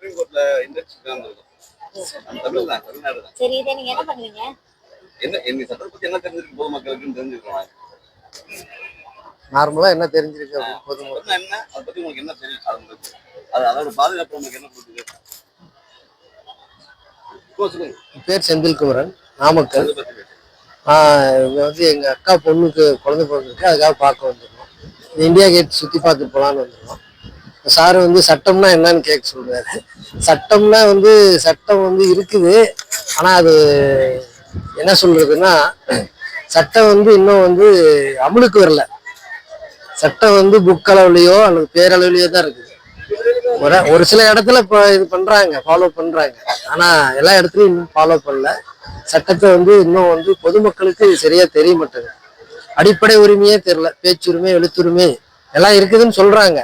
Supreme கோர்ட்ல index Tamil Nadu தான். சரி, இதை நீங்க என்ன பண்ணுவீங்க? என்ன சட்டத்தை பத்தி என்ன தெரிஞ்சிருக்கு பொதுமக்களுக்குன்னு தெரிஞ்சுக்கலாம். நார்மலா என்ன தெரிஞ்சிருக்கு பொதுமக்கள் என்ன அதை பத்தி உங்களுக்கு என்ன தெரியும்? அதோட பாதுகாப்பு உங்களுக்கு என்ன கொடுக்குது? பேர் செந்தில்குமரன், நாமக்கல். இங்க வந்து எங்க அக்கா பொண்ணுக்கு குழந்தை பிறந்திருக்கு, அதுக்காக பார்க்க வந்துருக்கோம். இந்தியா கேட் சுத்தி பார்த்துட்டு போலான்னு வந்துருக்கோம். சார் வந்து சட்டம்னா என்னன்னு கேட்க சொல்றாரு. சட்டம்னா வந்து சட்டம் வந்து இருக்குது, ஆனா அது என்ன சொல்றதுன்னா சட்டம் வந்து இன்னும் வந்து அமலுக்கு வரல. சட்டம் வந்து புக் அளவுலையோ அல்லது பேரளவுலையோ தான் இருக்குது. ஒரு சில இடத்துல இப்போ இது பண்றாங்க, ஃபாலோ பண்றாங்க, ஆனா எல்லா இடத்துலயும் இன்னும் ஃபாலோ பண்ணல. சட்டத்தை வந்து இன்னும் வந்து பொதுமக்களுக்கு சரியா தெரிய மாட்டேங்குது. அடிப்படை உரிமையே தெரியல. பேச்சுரிமை, எழுத்துரிமை எல்லாம் இருக்குதுன்னு சொல்றாங்க,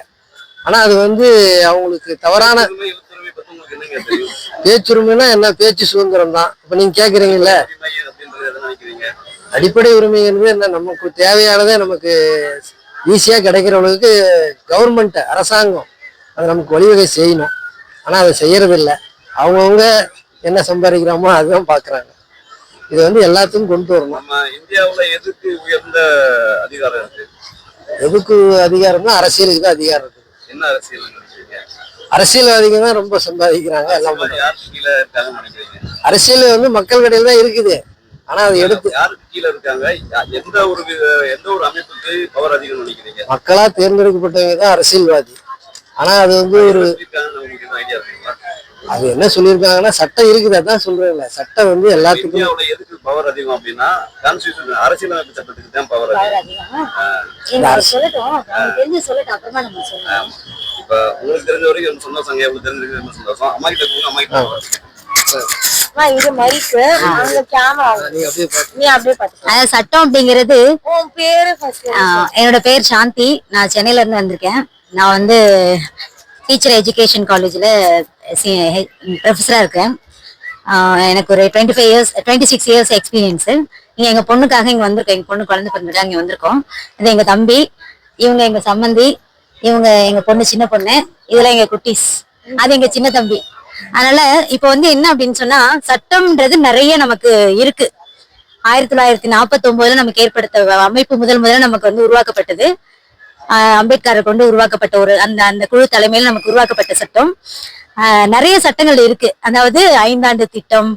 ஆனா அது வந்து அவங்களுக்கு தவறான. பேச்சுரிமைனா என்ன? பேச்சு சுதந்திரம் தான். இப்ப நீங்க கேக்குறீங்கல்ல, அடிப்படை உரிமைங்கிறது என்ன? நமக்கு தேவையானதை நமக்கு ஈஸியா கிடைக்கிற அளவுக்கு கவர்மெண்ட், அரசாங்கம் அது நமக்கு வழிவகை செய்யணும். ஆனா அதை செய்யறது இல்லை. அவங்கவுங்க என்ன சம்பாதிக்கிறாமோ அதுதான் பாக்குறாங்க. இது வந்து எல்லாத்துக்கும் கொண்டு வரணும். நம்ம இந்தியாவுல எதுக்கு உயர்ந்த அதிகாரம் இருக்கு? எதுக்கு அதிகாரம்னா அரசியலுக்கு தான் அதிகாரம் இருக்கு. என்ன அரசியல்? அரசியல்வாதிகள் தான் ரொம்ப சம்பாதிக்கிறாங்க, எல்லாம் பண்றாங்க. அரசியல் வந்து மக்கள் கடையில் தான் இருக்குது, ஆனா அதை எடுத்து யாருக்கு கீழே இருக்காங்க? எந்த ஒரு அமைப்புக்கு பவர் அதிகம் நினைக்கிறீங்க? மக்களா தேர்ந்தெடுக்கப்பட்டவங்க தான் அரசியல்வாதி. ஆனா அது வந்து ஒரு அது என்ன சொல்லியிருக்காங்கன்னா சட்டம் இருக்குது, அதான் சொல்றேன்ல. சட்டம் வந்து எல்லாத்துக்கும் எதுக்கு பவர் அதிகம் அப்படின்னா கான்ஸ்டிடியூஷன், அரசியலமைப்பு சட்டத்துக்கு தான் பவர் அதிகம். இப்ப உங்களுக்கு தெரிஞ்ச வரைக்கும் சந்தோஷம், எவ்வளவு தெரிஞ்சிருக்கு சந்தோஷம். அம்மா கிட்ட போங்க, அம்மா கிட்ட சட்டம் அப்படிங்கிறது. என்னோட பேர் சாந்தி, நான் சென்னையில இருந்து வந்திருக்கேன். நான் வந்து டீச்சர் எஜுகேஷன் காலேஜ்ல ப்ரொஃபஸரா இருக்கேன். எனக்கு ஒரு 26 இயர்ஸ் எக்ஸ்பீரியன்ஸ். இங்க எங்க பொண்ணுக்காக இங்க வந்திருக்கோம். எங்க பொண்ணு குழந்தை பிறந்திருக்கா, இங்க வந்திருக்கோம். இது எங்க தம்பி, இவங்க எங்க சம்மந்தி, இவங்க எங்க பொண்ணு சின்ன பொண்ணு, இதெல்லாம் எங்க குட்டீஸ், அது எங்க சின்ன தம்பி. அதனால இப்ப வந்து என்ன அப்படின்னு சொன்னா, சட்டம்ன்றது நிறைய நமக்கு இருக்கு. 1949 நமக்கு ஏற்படுத்த அமைப்பு முதல்ல நமக்கு வந்து உருவாக்கப்பட்டது. அம்பேத்கரை கொண்டு உருவாக்கப்பட்ட ஒரு அந்த குழு தலைமையில நமக்கு உருவாக்கப்பட்ட சட்டம். நிறைய சட்டங்கள் இருக்கு. அதாவது 5 ஆண்டு திட்டம்,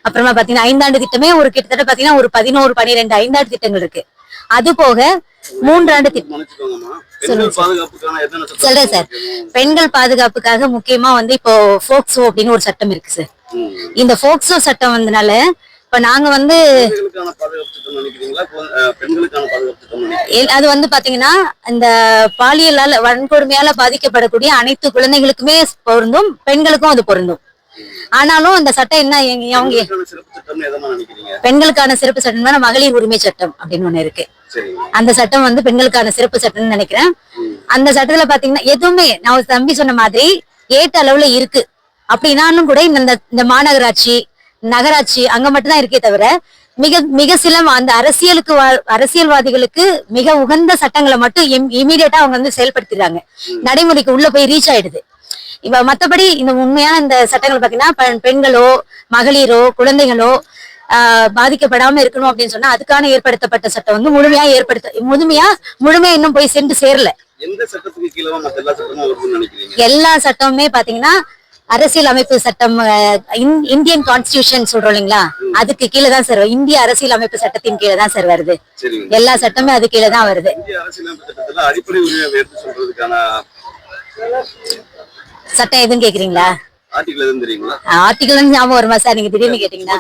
அப்புறமா பாத்தீங்கன்னா 5 ஆண்டு திட்டமே ஒரு கிட்டத்தட்ட பாத்தீங்கன்னா ஒரு 11, 12 5 ஆண்டு திட்டங்கள் இருக்கு. அது போக 3 ஆண்டு திட்டம். சொல்றேன் சார். பெண்கள் பாதுகாப்புக்காக முக்கியமா வந்து இப்போ போக்சோ அப்படின்னு ஒரு சட்டம் இருக்கு சார். இந்த போக்சோ சட்டம் வந்தனால இப்ப நாங்க வந்து அது வந்து பாத்தீங்கன்னா இந்த பாலியலால வன்கொடுமையால பாதிக்கப்படக்கூடிய அனைத்து குழந்தைகளுக்குமே பொருந்தும், பெண்களுக்கும் அது பொருந்தும். ஆனாலும் அந்த சட்டம் என்ன, அவங்க பெண்களுக்கான சிறப்பு சட்டம் மகளிர் உரிமை சட்டம் அப்படின்னு ஒண்ணு இருக்கு. அந்த சட்டம் வந்து பெண்களுக்கான சிறப்பு சட்டம்னு நினைக்கிறேன். அந்த சட்டத்துல பாத்தீங்கன்னா எதுவுமே நான் தம்பி சொன்ன மாதிரி ஏட்ட அளவுல இருக்கு. அப்படின்னாலும் கூட இந்த மாநகராட்சி, நகராட்சி அங்க மட்டும்தான் இருக்கே தவிர மிக சில அந்த அரசியல்வாதிகளுக்கு மிக உகந்த சட்டங்களை மட்டும் இமீடியட்டா அவங்க வந்து செயல்படுத்திடுறாங்க. நடைமுறைக்கு உள்ள போய் ரீச் ஆயிடுது. இப்ப மத்தபடி இந்த உண்மையான இந்த சட்டங்கள் பாத்தீங்கன்னா பெண்களோ மகளிரோ குழந்தைகளோ பாதிக்கப்படாம இருக்கணும் அப்படின்னு சொன்னா அதுக்கான ஏற்படுத்தப்பட்ட சட்டம் வந்து முழுமையா இன்னும் போய் சென்று சேரல. எல்லா சட்டமுமே பாத்தீங்கன்னா அரசியல் அமைப்பு சட்டம், இந்தியன் கான்ஸ்டிடியூஷன் சொல்றோம் இல்லைங்களா, அதுக்கு கீழே தான் சார், இந்திய அரசியல் அமைப்பு சட்டத்தின் கீழே தான் சார் வருது. எல்லா சட்டமே அது கீழே தான் வருது. சட்டம் எதுவும் கேக்குறீங்களா? ஆர்டிகல் ஞாபகம் வருமா சார்? நீங்க திடீர்னு கேட்டீங்கன்னா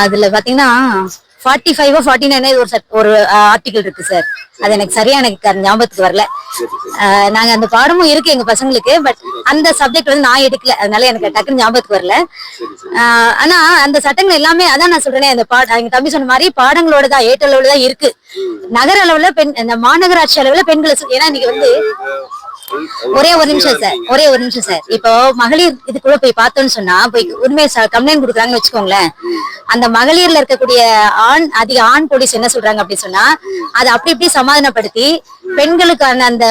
அதுல பாத்தீங்கன்னா 45 49 ஒரு ஆர்டிகல் இருக்கு சார். அது எனக்கு சரியா ஞாபகத்துக்கு வரல. நாங்க அந்த பாடமும் இருக்கு எங்க பசங்களுக்கு, பட் அந்த சப்ஜெக்ட் வந்து நான் எடுக்கல, அதனால எனக்கு டக்குன்னு ஞாபகத்துக்கு வரல. ஆனா அந்த சட்டங்கள் எல்லாமே அதான் நான் சொல்றேனே, அந்த எங்க தம்பி சொன்ன மாதிரி பாடங்களோட தான் ஏட்ட அளவுல தான் இருக்கு. நகர அளவுல இந்த மாநகராட்சி அளவுல பெண்களை, ஏன்னா இன்னைக்கு வந்து ஒரே ஒரு நிமிஷம் சார், ஒரே ஒரு நிமிஷம் சார். இப்போ மகளிர் இதுக்குள்ள போய் பார்த்தோம்னு சொன்னா போய் உண்மையை கம்ப்ளைண்ட் கொடுக்குறாங்கன்னு வச்சுக்கோங்களேன். அந்த மகளிர்ல இருக்கக்கூடிய அதிக ஆண் போலீஸ் என்ன சொல்றாங்க அப்படின்னு சொன்னா அதை அப்படி இப்படி சமாதானப்படுத்தி பெண்களுக்கான அந்த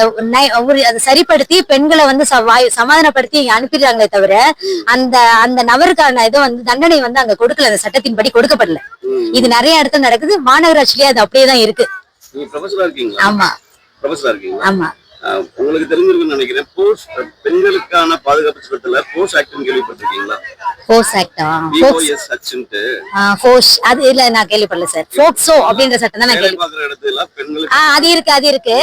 அதை சரிப்படுத்தி பெண்களை வந்து சமாதானப்படுத்தி அனுப்பிடுறாங்களே தவிர அந்த அந்த நபருக்கான இதை வந்து தண்டனை வந்து அங்க கொடுக்கல, அந்த சட்டத்தின்படி கொடுக்கப்படல. இது நிறைய இடத்துல நடக்குது. மாநகராட்சியிலேயே அது அப்படியேதான் இருக்கு. ஆமா ஆமா. உங்களுக்கு தெரிஞ்சிருக்குன்னு நினைக்கிறேன். பெண்களுக்கான பாதுகாப்பு சட்டத்துல போஸ் ஆக்ட் கேள்விப்பட்டிருக்கீங்களா? போஸ் ஆக்டா? போஸ் அது இல்ல, நான் கேள்விப்படல சார். போக்சோ அப்படின்ற சட்டம் தான் நான் கேள்விப்பட்டேன். அது இருக்கு, அது இருக்கு.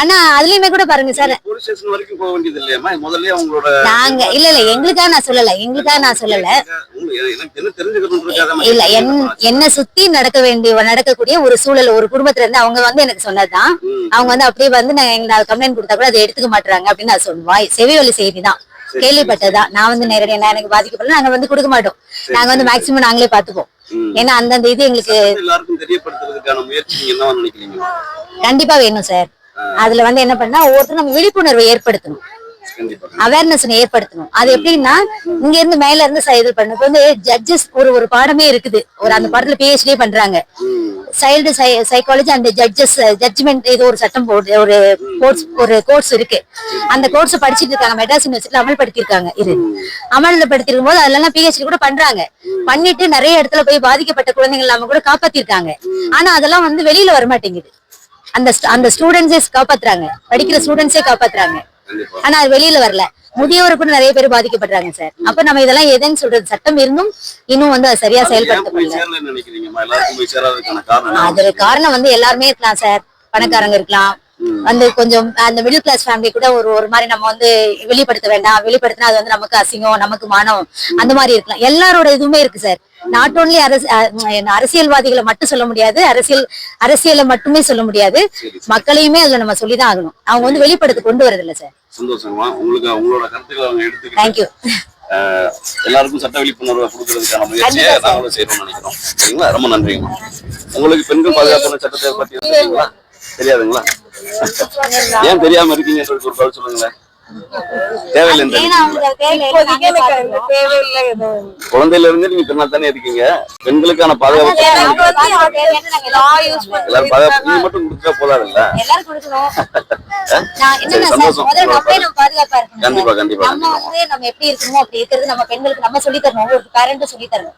ஆனா அதுலயுமே கூட பாருங்க சார், போலீஸ் ஸ்டேஷன் வரைக்கும் போக வேண்டியது இல்லையாமா? முதல்லயே அவங்களோட நாங்க இல்ல இல்ல எங்களுக்காக நான் சொல்லல, எங்களுக்காக நான் சொல்லல. எனக்கு என்ன தெரிஞ்சுக்கணும்ன்றதுக்காக இல்ல, என்ன சுத்தி நடக்கக்கூடிய ஒரு சூழல் ஒரு குடும்பத்துல இருந்து அவங்க வந்து எனக்கு சொன்னதுதான். அவங்க வந்து அப்படியே வந்து நான் கம்ப்ளைண்ட் கொடுத்தா கூட அதை எடுத்துக்க மாட்டாங்க அப்படின்னு நான் சொல்லுவாய். செவிவழி செய்தி தான், கேள்விப்பட்டதுதான். நான் வந்து நேரடியா எனக்கு பாதிக்கப்படல. நாங்க வந்து கொடுக்க மாட்டோம். நாங்க வந்து மேக்சிமம் நாங்களே பாத்துப்போம். ஏன்னா அந்தந்த இது எங்களுக்கு எல்லாருக்கும் தெரியப்படுத்துறதுக்கான முயற்சி என்ன நினைக்கிறீங்க? கண்டிப்பா வேணும் சார். அதுல வந்து என்ன பண்ணா ஒவ்வொருத்தரும் நம்ம விழிப்புணர்வை ஏற்படுத்தணும், அவேர்னஸ் ஏற்படுத்தணும். அது எப்படின்னா இங்க இருந்து மேல இருந்து இது பண்ண வந்து ஜட்ஜஸ் ஒரு பாடமே இருக்குது. அந்த பாடத்துல PhD பண்றாங்க. சைல்டு சைக்காலஜி அண்ட் ஜட்ஜ்மெண்ட் இது ஒரு சட்டம் போட்டு ஒரு கோர்ஸ் இருக்கு. அந்த கோர்ஸ் படிச்சுட்டு இருக்காங்க. மெட்ராஸ் யூனிவர்சிட்டியில அமல்படுத்திருக்காங்க. இது அமல்படுத்திருக்கும் போது அதெல்லாம் PhD கூட பண்றாங்க. பண்ணிட்டு நிறைய இடத்துல போய் பாதிக்கப்பட்ட குழந்தைகள் எல்லாம் கூட காப்பாத்திருக்காங்க. ஆனா அதெல்லாம் வந்து வெளியில வரமாட்டேங்குது. அந்த ஸ்டூடெண்ட்ஸே காப்பாத்துறாங்க, படிக்கிற ஸ்டூடெண்ட்ஸே காப்பாத்துறாங்க. ஆனா அது வெளியில வரல. முதியோர் கூட நிறைய பேர் பாதிக்கப்படுறாங்க சார். அப்ப நம்ம இதெல்லாம் எதுன்னு சொல்றது? சட்டம் இருந்தும் இன்னும் வந்து அது சரியா செயல்படுத்தப்படல. அது காரணம் வந்து எல்லாருமே இருக்கலாம் சார். பணக்காரங்க இருக்கலாம், வந்து கொஞ்சம் அந்த மிடில் கிளாஸ் ஃபேமிலி கூட ஒரு மாதிரி நம்ம வந்து வெளிப்படுத்த வேண்டாம். வெளிப்படுத்தினா அது வந்து நமக்கு அசிங்கம், நமக்கு மானம், அந்த மாதிரி இருக்கலாம். எல்லாரோட இதுவுமே இருக்கு சார். நாட் ஓன்லி அரசியல்வாதிகளை மட்டும் சொல்ல முடியாது, அரசியலை மட்டுமே சொல்ல முடியாது. மக்களையுமே அதுல நம்ம சொல்லிதான் ஆகணும். அவங்க வந்து வெளிப்படுத்த கொண்டு வரது இல்ல சார். சந்தோஷமா உங்களுக்கு உங்களோட கருத்துக்களை அவங்க எடுத்துக்கிட்டு தேங்க்யூ. எல்லாருக்கும் சட்ட விழிப்புணர்வை கொடுக்கறதுக்கான முயற்சியை நாங்களும் செய்யணும்னு நினைக்கிறோம். சரிங்களா? ரொம்ப நன்றிங்க. உங்களுக்கு பெண்கள் பாதுகாப்பான சட்டத்தை பத்தி தெரியுங்களா? தெரியாதுங்களா? ஏன் தெரியாம இருக்கீங்க ஒரு பதில் சொல்லுங்களேன். தேவையில்லை. குழந்தையில இருந்து நீங்க பெண்ணா தானே இருக்கீங்க. பெண்களுக்கான பாதுகாப்பு எல்லாரும் பாதுகாப்பு நீங்க மட்டும் கொடுத்தா போதாது இல்ல? கண்டிப்பா கண்டிப்பா நம்ம எப்படி இருக்கணும் அப்படி இருக்கிறது நம்ம பெண்களுக்கு நம்ம சொல்லி தரணும். ஒரு பேரண்ட் சொல்லி தரணும்.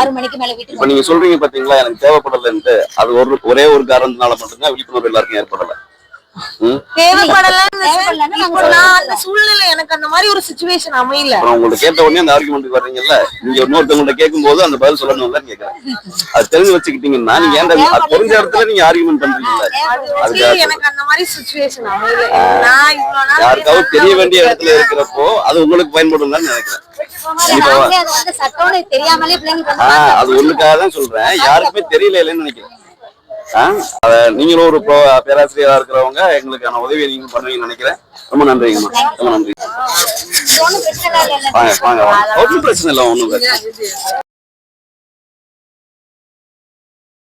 6 மணிக்கு மேல வீட்டுக்கு. இப்ப நீங்க சொல்றீங்க பாத்தீங்களா, எனக்கு தேவைப்படலன்ட்டு. அது ஒரே ஒரு காரணத்தினால மட்டும்தான் விழிப்புணர்வு எல்லாருக்கும் ஏற்படல. சூழ்நிலை எனக்கு அந்த மாதிரி ஒரு சிச்சுவேஷன் அமையல. உங்களை கேட்ட உடனே அந்த ஆர்குமெண்ட்டுக்கு வர்றீங்கல்ல, நீங்க இன்னொருத்தவங்கள்ட்ட கேட்கும் போது அந்த பதில் சொல்லணும்ல கேட்கறேன். அது தெரிஞ்சு வச்சுக்கிட்டீங்கன்னா நீங்க ஏன் தெரிஞ்ச இடத்துல நீங்க ஆர்குமெண்ட் பண்றீங்கல்ல, எனக்கு அந்த மாதிரி சிச்சுவேஷன் அமையல. யாருக்காவது தெரிய வேண்டிய இடத்துல இருக்கிறப்போ அது உங்களுக்கு பயன்படும் தான் நினைக்கிறேன். அது ஒண்ணுக்காக தான் சொல்றேன். யாருக்குமே தெரியல இல்லைன்னு நினைக்கிறேன். நீங்களும் ஒரு பேராசிரியரா இருக்கிறவங்க எங்களுக்கான உதவியை நீங்க பண்ணுவீங்கன்னு நினைக்கிறேன். ரொம்ப நன்றிங்கம்மா, ரொம்ப நன்றி. வாங்க வாங்க, ஒன்றும் பிரச்சனை இல்லை, ஒன்றும் பிரச்சனை.